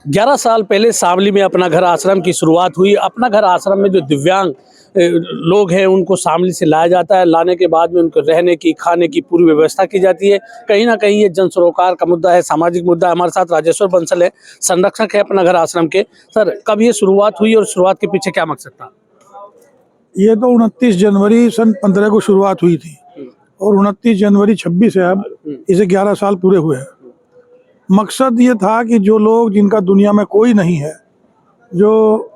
11 साल पहले शामली में अपना घर आश्रम की शुरुआत हुई। अपना घर आश्रम में जो दिव्यांग लोग हैं उनको शामली से लाया जाता है। लाने के बाद में उनको रहने की, खाने की पूरी व्यवस्था की जाती है। कहीं ना कहीं ये जन सरोकार का मुद्दा है, सामाजिक मुद्दा है। हमारे साथ राजेश्वर बंसल है, संरक्षक है अपना घर आश्रम के। सर, कब ये शुरुआत हुई और शुरुआत के पीछे क्या मकसद था? ये तो 29 जनवरी सन 15 को शुरुआत हुई थी और 29 जनवरी 26 है। अब इसे 11 साल पूरे हुए हैं। मकसद ये था कि जो लोग जिनका दुनिया में कोई नहीं है, जो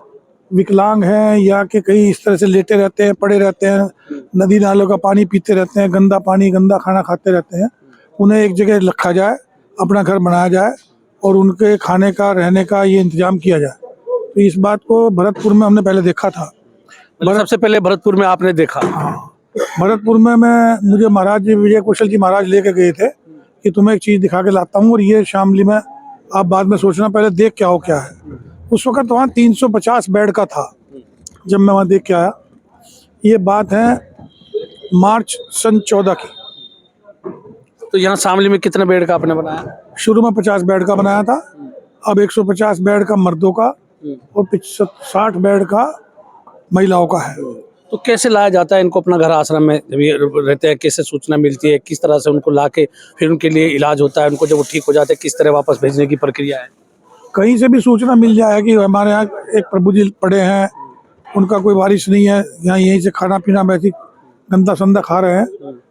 विकलांग हैं या कि कहीं इस तरह से लेटे रहते हैं, पड़े रहते हैं, नदी नालों का पानी पीते रहते हैं, गंदा पानी गंदा खाना खाते रहते हैं, उन्हें एक जगह रखा जाए, अपना घर बनाया जाए और उनके खाने का, रहने का ये इंतजाम किया जाए। तो इस बात को भरतपुर में हमने पहले देखा था। सबसे पहले भरतपुर में आपने देखा? हाँ, भरतपुर में मुझे महाराज जी, विजय कौशल जी महाराज लेके गए थे कि तुम्हें एक चीज़ दिखा के लाता हूँ और ये शामली में आप बाद में सोचना, पहले देख के आओ क्या है। उस वक्त वहाँ 350 बेड का था जब मैं वहाँ देख के आया। ये बात है मार्च सन 14 की। तो यहाँ शामली में कितने बेड का आपने बनाया? शुरू में 50 बेड का बनाया था, अब 150 बेड का मर्दों का और 60 बेड का महिलाओं का है। तो कैसे लाया जाता है इनको अपना घर आश्रम में जब ये रहते हैं? कैसे सूचना मिलती है? किस तरह से उनको लाके फिर उनके लिए इलाज होता है? उनको जब वो ठीक हो जाते हैं किस तरह वापस भेजने की प्रक्रिया है? कहीं से भी सूचना मिल जाए कि हमारे यहाँ एक प्रभु जी पड़े हैं, उनका कोई वारिस नहीं है, यहाँ यहीं से खाना पीना वैसे गंदा संदा खा रहे हैं,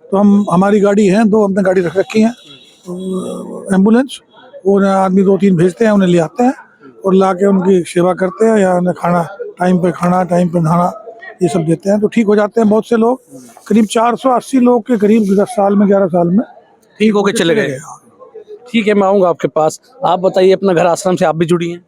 तो हमारी गाड़ी है, 2 हमने गाड़ी रख रखी है, एम्बुलेंस, उन्हें आदमी 2-3 भेजते हैं, उन्हें ले आते हैं और ला के उनकी सेवा करते हैं या उन्हें खाना टाइम पे नहाना ये सब देते हैं, तो ठीक हो जाते हैं। बहुत से लोग, करीब 480 लोग के करीब 10 साल में, 11 साल में ठीक होके चले गए। ठीक है, मैं आऊँगा आपके पास। आप बताइए, अपना घर आश्रम से आप भी जुड़ी हैं?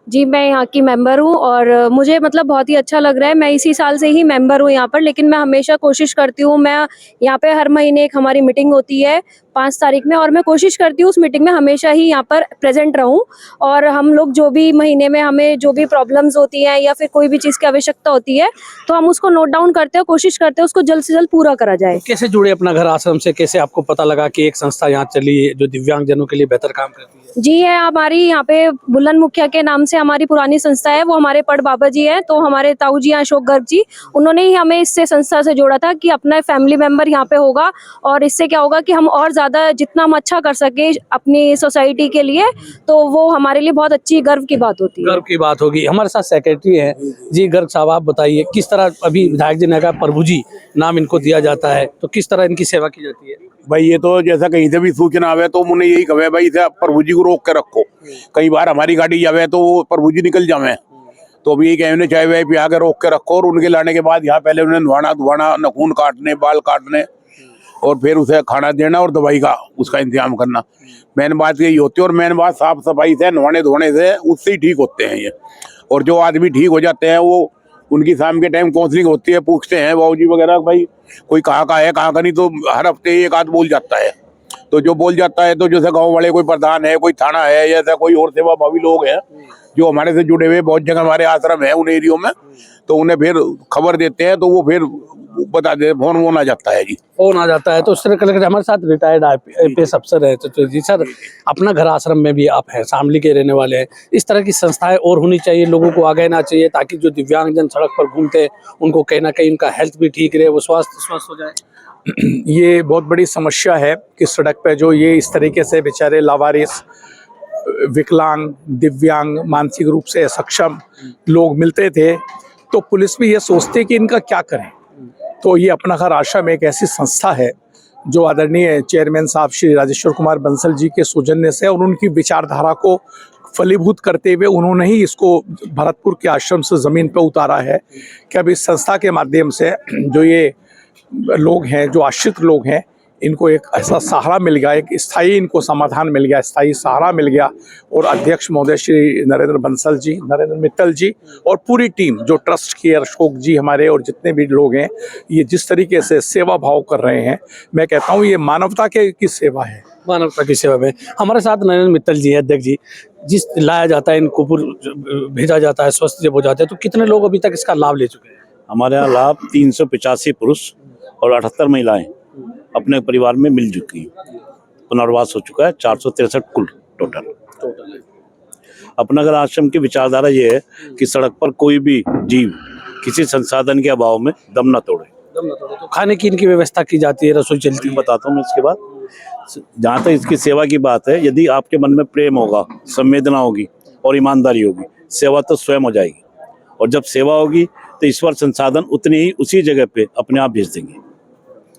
जी, मैं यहाँ की मेंबर हूँ और मुझे मतलब बहुत ही अच्छा लग रहा है। मैं इसी साल से ही मेंबर हूँ यहाँ पर, लेकिन मैं हमेशा कोशिश करती हूँ, मैं यहाँ पे हर महीने एक हमारी मीटिंग होती है 5 तारीख में, और मैं कोशिश करती हूँ उस मीटिंग में हमेशा ही यहाँ पर प्रेजेंट रहूँ। और हम लोग जो भी महीने में हमें जो भी प्रॉब्लम्स होती हैं या फिर कोई भी चीज़ की आवश्यकता होती है, तो हम उसको नोट डाउन करते हैं, कोशिश करते हैं उसको जल्द से जल्द पूरा करा जाए। कैसे जुड़े अपना घर आश्रम से? कैसे आपको पता लगा कि एक संस्था यहाँ चली है जो दिव्यांगजनों के लिए बेहतर काम करती है? जी है, हमारी यहाँ पे बुल्लन मुखिया के नाम से हमारी पुरानी संस्था है, वो हमारे पड़ बाबा जी हैं, तो हमारे ताऊ जी अशोक गर्ग जी, उन्होंने ही हमें इससे संस्था से जोड़ा था कि अपना फैमिली मेंबर यहाँ पे होगा और इससे क्या होगा कि हम और ज़्यादा जितना हम अच्छा कर सके अपनी सोसाइटी के लिए, तो वो हमारे लिए बहुत अच्छी गर्व की बात होती है। गर्व की बात होगी। हमारे साथ सेक्रेटरी है जी, गर्ग साहब, आप बताइए किस तरह, अभी विधायक जी ने कहा प्रभु जी नाम इनको दिया जाता है, तो किस तरह इनकी सेवा की जाती है? भाई ये तो जैसा कहीं से भी सूचना आवे तो मुझे यही कहे भाई इसे प्रभु जी को रोक के रखो। कई बार हमारी गाड़ी जावे तो वो प्रभु जी निकल जावे, तो अभी यही कहने चाहे भाई पे आके रोक के रखो और उनके लाने के बाद यहाँ पहले उन्हें नहाना धुआना, नखून काटने, बाल काटने और फिर उसे खाना देना और दवाई का उसका इंतजाम करना। मेन बात यही होती है और मेन बात साफ सफाई से, नहाने धोने से, उससे ही ठीक होते हैं ये। और जो आदमी ठीक हो जाते हैं वो, उनकी शाम के टाइम काउंसलिंग होती है, पूछते हैं बाबूजी वगैरह भाई कोई कहाँ का है कहाँ का नहीं, तो हर हफ्ते एक आध बोल जाता है। तो जो बोल जाता है तो जैसे गांव वाले कोई प्रधान है, कोई थाना है, या ऐसा कोई और सेवा भावी लोग हैं जो हमारे से जुड़े हुए, बहुत जगह हमारे आश्रम है उन एरियो में, तो उन्हें फिर खबर देते हैं, तो वो फिर बता दे, फोन वोन आ जाता है जी। फोन आ जाता है। तो उस तरह कलेक्टर हमारे साथ रिटायर्ड IPS अफसर है, तो जी सर, अपना घर आश्रम में भी आप हैं, शामली के रहने वाले हैं, इस तरह की संस्थाएं और होनी चाहिए, लोगों को आगे आना चाहिए ताकि जो दिव्यांगजन सड़क पर घूमते हैं उनको कहीं ना कहीं उनका हेल्थ भी ठीक रहे, वो स्वस्थ हो जाए। ये बहुत बड़ी समस्या है कि सड़क पे जो ये इस तरीके से बेचारे लावारिस, विकलांग, दिव्यांग, मानसिक रूप से सक्षम लोग मिलते थे, तो पुलिस भी ये सोचती है कि इनका क्या करें। तो ये अपना घर आश्रम एक ऐसी संस्था है जो आदरणीय चेयरमैन साहब श्री राजेश्वर कुमार बंसल जी के सौजन्य से और उनकी विचारधारा को फलीभूत करते हुए उन्होंने ही इसको भरतपुर के आश्रम से ज़मीन पर उतारा है कि अब इस संस्था के माध्यम से जो ये लोग हैं, जो आश्रित लोग हैं, इनको एक ऐसा सहारा मिल गया, एक स्थायी इनको समाधान मिल गया, स्थायी सहारा मिल गया। और अध्यक्ष महोदय श्री नरेंद्र बंसल जी, नरेंद्र मित्तल जी और पूरी टीम जो ट्रस्ट की, अशोक जी हमारे और जितने भी लोग हैं, ये जिस तरीके से सेवा भाव कर रहे हैं, मैं कहता हूँ ये मानवता की सेवा है। मानवता की सेवा में हमारे साथ नरेंद्र मित्तल जी है, अध्यक्ष जी। जिस लाया जाता है इनको, भेजा जाता है, स्वस्थ जब हो जाते हैं, तो कितने लोग अभी तक इसका लाभ ले चुके हैं? हमारे यहाँ लाभ 385 पुरुष और 78 महिलाएं अपने परिवार में मिल चुकी हैं। पुनर्वास हो चुका है 463 कुल टोटल। अपना घर आश्रम की विचारधारा ये है कि सड़क पर कोई भी जीव किसी संसाधन के अभाव में दम न तोड़े। तो खाने की इनकी व्यवस्था की जाती है, रसोई चलती है। बताता हूँ मैं इसके बाद। जहाँ तक इसकी सेवा की बात है, यदि आपके मन में प्रेम होगा, संवेदना होगी और ईमानदारी होगी, सेवा तो स्वयं हो जाएगी। और जब सेवा होगी तो ईश्वर संसाधन उतनी ही उसी जगह पे अपने आप भेज देंगे।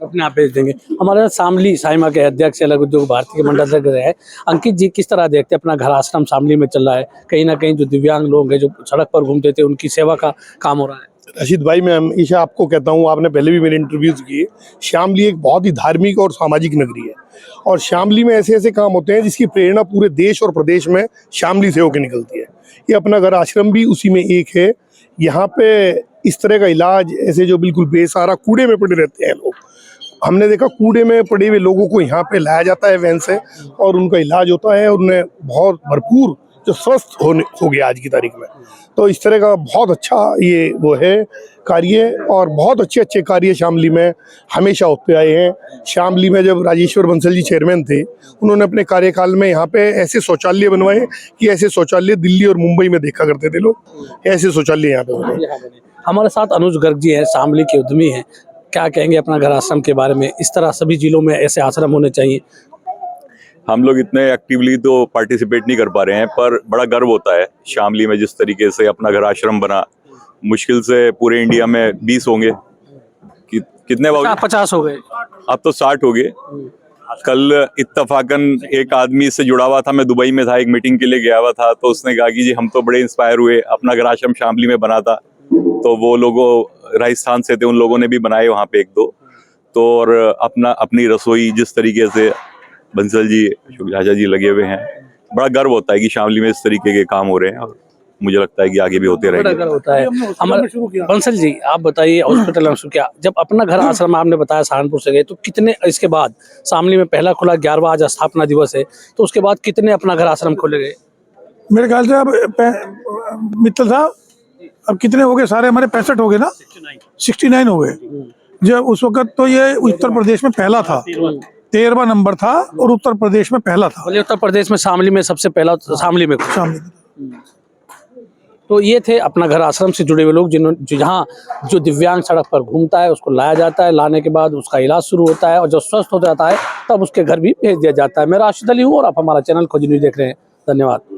अपने आप भेज देंगे। हमारे साथ शामली साइमा के अध्यक्ष अलग उद्योग भारती के मंडल से हैं अंकित जी, किस तरह देखते हैं अपना घर आश्रम शामली में चल रहा है? कहीं ना कहीं जो दिव्यांग लोग हैं जो सड़क पर घूमते थे उनकी सेवा का काम हो रहा है। रशीद भाई, मैं हमेशा आपको कहता हूँ, आपने पहले भी मेरे इंटरव्यूज किए, शामली एक बहुत ही धार्मिक और सामाजिक नगरी है और शामली में ऐसे ऐसे काम होते हैं जिसकी प्रेरणा पूरे देश और प्रदेश में शामली से होकर निकलती है। ये अपना घर आश्रम भी उसी में एक है। यहाँ पे इस तरह का इलाज, ऐसे जो बिल्कुल बेसहारा कूड़े में पड़े रहते हैं लोग, हमने देखा कूड़े में पड़े हुए लोगों को यहाँ पे लाया जाता है वैन से और उनका इलाज होता है और उन्हें बहुत भरपूर जो स्वस्थ हो गया आज की तारीख में। तो इस तरह का बहुत अच्छा ये वो है कार्य और बहुत अच्छे अच्छे कार्य शामली में हमेशा होते आए हैं। शामली में जब राजेश्वर बंसल जी चेयरमैन थे, उन्होंने अपने कार्यकाल में यहाँ पे ऐसे शौचालय बनवाए कि ऐसे शौचालय दिल्ली और मुंबई में देखा करते थे लोग, ऐसे शौचालय यहाँ पे बने। हमारे साथ अनुज गर्ग जी हैं, शामली के उद्यमी हैं। क्या कहेंगे अपना घर आश्रम के बारे में? इस तरह सभी जिलों में ऐसे आश्रम होने चाहिए। हम लोग इतने एक्टिवली तो पार्टिसिपेट नहीं कर पा रहे हैं, पर बड़ा गर्व होता है शामली में जिस तरीके से अपना घर आश्रम बना। मुश्किल से पूरे इंडिया में 20 होंगे, कितने 50 हो गए, अब तो 60 हो गए। कल इत्तफाकन एक आदमी इससे जुड़ा हुआ था, मैं दुबई में था, एक मीटिंग के लिए गया हुआ था, तो उसने कहा कि जी हम तो बड़े इंस्पायर हुए, अपना घर आश्रम शामली में बना था। तो वो लोगों राजस्थान से थे, उन लोगों ने भी बनाए वहाँ पे एक दो। तो और अपनी रसोई जिस तरीके से बंसल जी, अशोक झाझा जी लगे हुए हैं, बड़ा गर्व होता है कि शामली में इस तरीके के काम हो रहे हैं और मुझे लगता है कि आगे भी होते रहेंगे। होता है। बंसल जी, आप बताइए, हॉस्पिटल में शुरू किया, जब अपना घर आश्रम आपने बताया सहारनपुर से गए, तो कितने इसके बाद शामली में पहला खुला 11वां आज स्थापना दिवस है, तो उसके बाद कितने अपना घर आश्रम खोले गए? मेरे ख्याल से अब मित्तल साहब अब कितने हो गए? सारे हमारे 65 हो गए ना, 69 हो गए। जब उस वक्त तो ये उत्तर प्रदेश में पहला था, 13वां नंबर था और उत्तर प्रदेश में पहला था। उत्तर प्रदेश में शामली में सबसे पहला शामली में। तो ये थे अपना घर आश्रम से जुड़े हुए लोग जहाँ जो दिव्यांग सड़क पर घूमता है उसको लाया जाता है, लाने के बाद उसका इलाज शुरू होता है और जब स्वस्थ हो जाता है तब उसके घर भी भेज दिया जाता है। मैं राशिद अली हूँ और आप हमारा चैनल खोज न्यूज़ देख रहे हैं। धन्यवाद।